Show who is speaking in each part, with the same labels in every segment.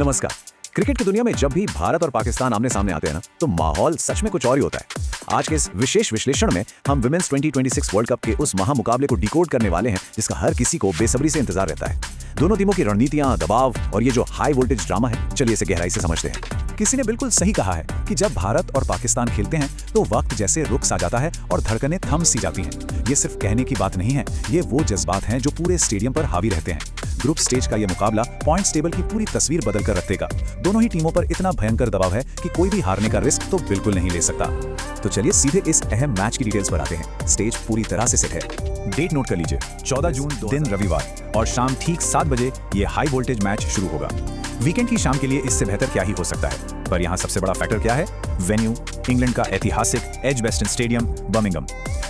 Speaker 1: नमस्कार। क्रिकेट की दुनिया में जब भी भारत और पाकिस्तान आमने सामने आते हैं ना, तो माहौल सच में कुछ और ही होता है। आज के इस विशेष विश्लेषण में हम विमेंस 2026 वर्ल्ड कप के उस महामुकाबले को डिकोड करने वाले हैं जिसका हर किसी को बेसब्री से इंतजार रहता है। दोनों टीमों की रणनीतियां, दबाव और ये जो हाई वोल्टेज ड्रामा है, चलिए इसे गहराई से समझते हैं। किसी ने बिल्कुल सही कहा है कि जब भारत और पाकिस्तान खेलते हैं तो वक्त जैसे रुक सा जाता है और धड़कनें थम सी जाती हैं। ये सिर्फ कहने की बात नहीं है, ये वो जज्बात हैं जो पूरे स्टेडियम पर हावी रहते हैं। ग्रुप स्टेज का ये मुकाबला पॉइंट्स टेबल की पूरी तस्वीर बदल कर रख देगा। दोनों ही टीमों पर इतना भयंकर दबाव है कि कोई भी हारने का रिस्क तो बिल्कुल नहीं ले सकता। तो चलिए सीधे इस अहम मैच की डिटेल्स पर आते हैं। स्टेज पूरी तरह से सेट है। डेट नोट कर लीजिए, 14 जून दिन रविवार और शाम ठीक 7 बजे ये हाई वोल्टेज मैच शुरू होगा। वीकेंड की शाम के लिए इससे बेहतर क्या ही हो सकता है। पर यहाँ सबसे बड़ा फैक्टर क्या है? वेन्यू, इंग्लैंड का ऐतिहासिक एजबेस्टन स्टेडियम बर्मिंघम।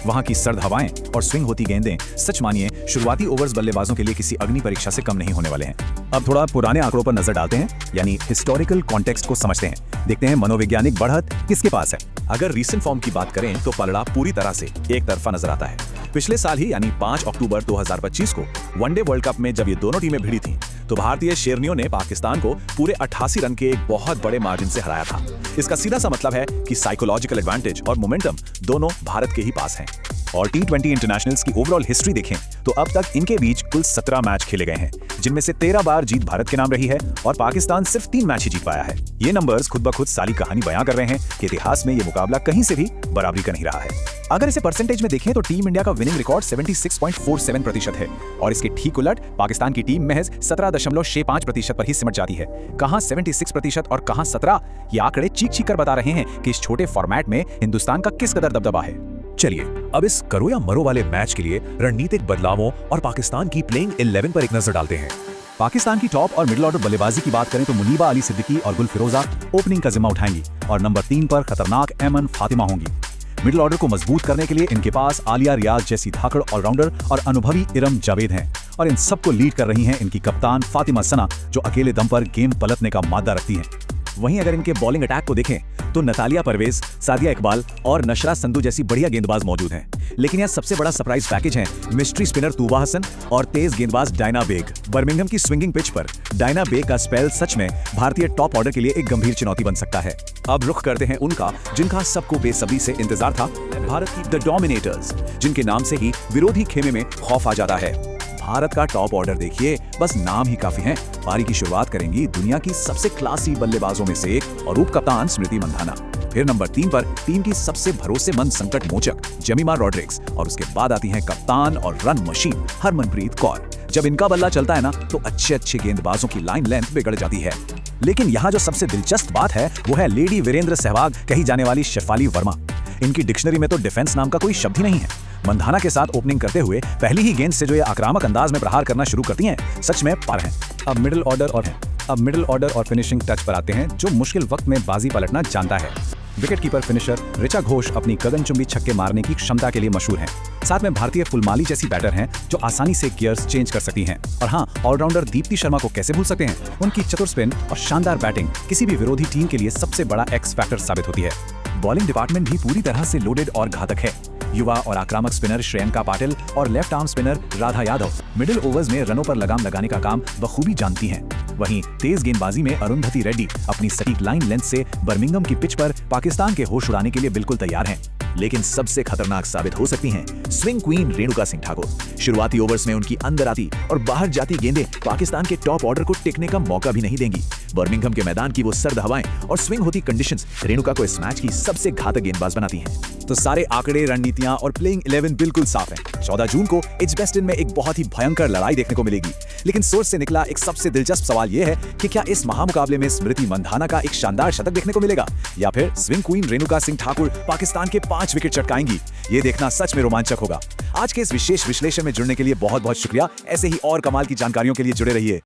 Speaker 1: वहां की सर्द हवाएं और स्विंग होती गेंदें सच मानिए शुरुआती ओवर्स बल्लेबाजों के लिए किसी अग्नि परीक्षा से कम नहीं होने वाले हैं। अब थोड़ा पुराने आंकड़ों पर नजर डालते हैं, यानी हिस्टोरिकल कॉन्टेक्स्ट को समझते हैं। देखते हैं मनोवैज्ञानिक बढ़त किसके पास है। अगर रीसेंट फॉर्म की बात करें तो पलड़ा पूरी तरह से एक तरफा नजर आता है। पिछले साल ही यानी 5 अक्टूबर 2025 को वनडे वर्ल्ड कप में जब ये दोनों टीमें भिड़ी थीं, तो भारतीय शेरनियों ने पाकिस्तान को पूरे 88 रन के एक बहुत बड़े मार्जिन से हराया था। इसका सीधा सा मतलब है कि साइकोलॉजिकल एडवांटेज और मोमेंटम दोनों भारत के ही पास हैं। और T20 इंटरनेशनल्स की ओवरऑल हिस्ट्री देखें तो अब तक इनके बीच कुल 17 मैच खेले गए हैं, जिनमें से 13 बार जीत भारत के नाम रही है और पाकिस्तान सिर्फ 3 मैच ही जीत पाया है। ये नंबर्स खुद ब खुद सारी कहानी बयां कर रहे हैं कि इतिहास में ये मुकाबला कहीं से भी बराबरी का नहीं रहा है। अगर इसे परसेंटेज में देखें तो टीम इंडिया का विनिंग रिकॉर्ड 76.47% है और इसके ठीक उलट पाकिस्तान की टीम महज 17.65% पर ही सिमट जाती है। कहां 76% और कहां 17, ये आंकड़े चीख कर बता रहे हैं कि इस छोटे फॉर्मेट में हिंदुस्तान का किस कदर दबदबा है। चलिए अब इस करो या मरो वाले मैच के लिए रणनीतिक बदलावों और पाकिस्तान की प्लेइंग 11 पर एक नजर डालते हैं। पाकिस्तान की टॉप और मिडिल ऑर्डर बल्लेबाजी की बात करें तो मुनीबा अली सिद्दीकी और गुल फिरोजा ओपनिंग का जिम्मा उठाएंगी और नंबर 3 पर खतरनाक एमन फातिमा होंगी। मिडिल ऑर्डर को मजबूत करने के लिए इनके पास आलिया रियाज जैसी धाकड़ ऑलराउंडर और अनुभवी इरम जावेद हैं और इन सबको लीड कर रही हैं इनकी कप्तान फातिमा सना, जो अकेले दम पर गेम पलटने का मादा रखती हैं। वहीं अगर इनके बॉलिंग अटैक को देखें तो नतालिया परवेज, सादिया इकबाल और नशरा संधू जैसी बढ़िया गेंदबाज मौजूद हैं। लेकिन यह सबसे बड़ा सरप्राइज पैकेज है मिस्ट्री स्पिनर तूबा हसन और तेज गेंदबाज डायना बेग। बर्मिंघम की स्विंगिंग पिच पर डायना बेग का स्पेल सच में भारतीय टॉप ऑर्डर के लिए एक गंभीर चुनौती बन सकता है। अब रुख करते हैं उनका जिनका सबको बेसब्री से इंतजार था, भारत की द डोमिनेटर्स, जिनके नाम से ही विरोधी खेमे में खौफ आ जाता है। भारत का टॉप ऑर्डर देखिए, बस नाम ही काफी है। पारी की शुरुआत करेंगी दुनिया की सबसे क्लासी बल्लेबाजों में से एक और उप कप्तान स्मृति मंधाना। फिर नंबर 3 पर टीम की सबसे भरोसेमंद संकट मोचक जेमिमा रॉड्रिग्स और उसके बाद आती हैं कप्तान और रन मशीन हरमनप्रीत कौर। जब इनका बल्ला चलता है ना तो अच्छे गेंदबाजों की लाइन लेंथ बिगड़ जाती है। लेकिन यहाँ जो सबसे दिलचस्प बात है वो है लेडी वीरेंद्र सहवाग कही जाने वाली शेफाली वर्मा। इनकी डिक्शनरी में तो डिफेंस नाम का कोई शब्द ही नहीं है। मंधाना के साथ ओपनिंग करते हुए पहली ही गेंद से जो ये आक्रामक अंदाज में प्रहार करना शुरू करती हैं, सच में पार हैं। अब मिडिल ऑर्डर और फिनिशिंग टच पर आते हैं, जो मुश्किल वक्त में बाजी पलटना जानता है। विकेटकीपर फिनिशर ऋचा घोष अपनी गगनचुंबी छक्के मारने की क्षमता के लिए मशहूर हैं। साथ में भारतीय फुलमाली जैसी बैटर हैं जो आसानी से गियर्स चेंज कर सकती हैं। और हाँ, ऑलराउंडर दीप्ति शर्मा को कैसे भूल सकते हैं। उनकी चतुर स्पिन और शानदार बैटिंग किसी भी विरोधी टीम के लिए सबसे बड़ा एक्स फैक्टर साबित होती है। बॉलिंग डिपार्टमेंट भी पूरी तरह से लोडेड और घातक है। युवा और आक्रामक स्पिनर श्रेयंका पाटिल और left arm spinner Radha Yadav middle overs में रनों पर लगाम लगाने का काम बखूबी जानती हैं। वहीं तेज गेंदबाजी में अरुंधति रेड्डी अपनी सटीक लाइन लेंथ से बर्मिंघम की पिच पर पाकिस्तान के होश उड़ाने के लिए बिल्कुल तैयार हैं। लेकिन सबसे खतरनाक साबित हो सकती हैं स्विंग क्वीन रेणुका सिंह ठाकुर। शुरुआती ओवर्स में उनकी अंदर आती और बाहर जाती गेंदें पाकिस्तान के टॉप ऑर्डर को टिकने का मौका भी नहीं देंगी। बर्मिंघम के मैदान की वो सर्द हवाएं और स्विंग होती कंडीशंस रेणुका को इस मैच की सबसे घातक गेंदबाज बनाती हैं। तो सारे आंकड़े, रणनीतियां और प्लेइंग 11 बिल्कुल साफ हैं। 14 जून को एजबेस्टन में एक बहुत ही भयंकर लड़ाई देखने को मिलेगी। लेकिन सोर्स से निकला एक सबसे दिलचस्प सवाल यह है कि क्या इस महामुकाबले में स्मृति मंधाना का एक शानदार शतक देखने को मिलेगा या फिर स्विंग क्वीन रेणुका सिंह ठाकुर पाकिस्तान के 5 विकेट चटकाएंगी। ये देखना सच में रोमांचक होगा। आज के इस विशेष विश्लेषण में जुड़ने के लिए बहुत बहुत शुक्रिया। ऐसे ही और कमाल की जानकारियों के लिए जुड़े रहिए।